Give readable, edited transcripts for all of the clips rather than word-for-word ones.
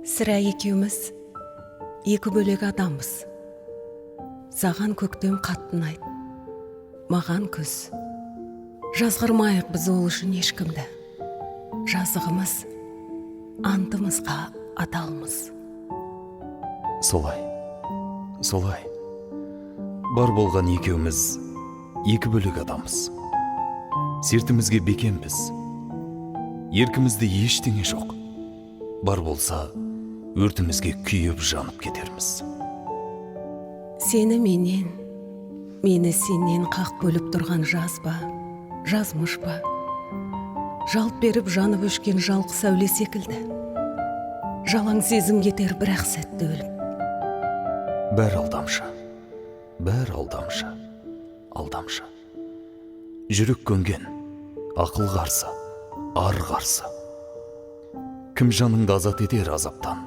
Сірә екеуміз екі бөлек адамбыз. Саған көктем қаттын айт, маған күз. Жазғырмайық біз ол үшін ешкімді. Жазығымыз антымызға адалмыз. Солай. Бар болған екеуміз екі бөлек адамбыз. Сертімізге бекембіз. Еркімізде ештеңе жоқ. Бар болса, өртімізге күйіп жанып кетерміз. Сені менен, мені сенен қақ бөліп тұрған жаз ба, жазмыш ба? Жалт беріп жанып өшкен жалқы сәуле секілді. Жалаң сезім кетер бірақ сәтті өліп. Бәрі алдамшы. Жүрек көнген, ақыл қарсы, ар қарсы. Кім жаныңды азат етер азаптан,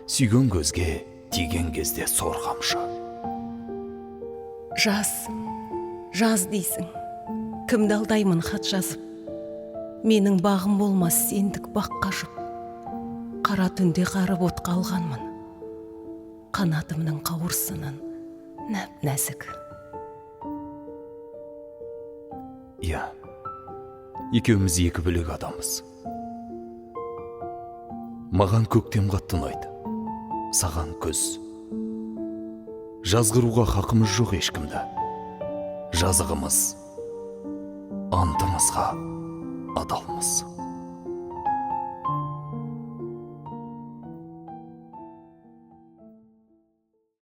сүйген көзге тиген кезде сор қамшы. Жаз дейсің, кімді алдаймын хат жазып. Менің бағым болмас сендік бақ қашып. Қара түнде қарып от қалғанмын, қанатымның қауырсынын нәп-нәзік. Иә, екеуміз екі бөлек адамбыз. Маған көктем қатты ұнайды, саған күз. Жазғыруға хақымыз жоқ ешкімді. Жазығымыз антымызға адалмыз.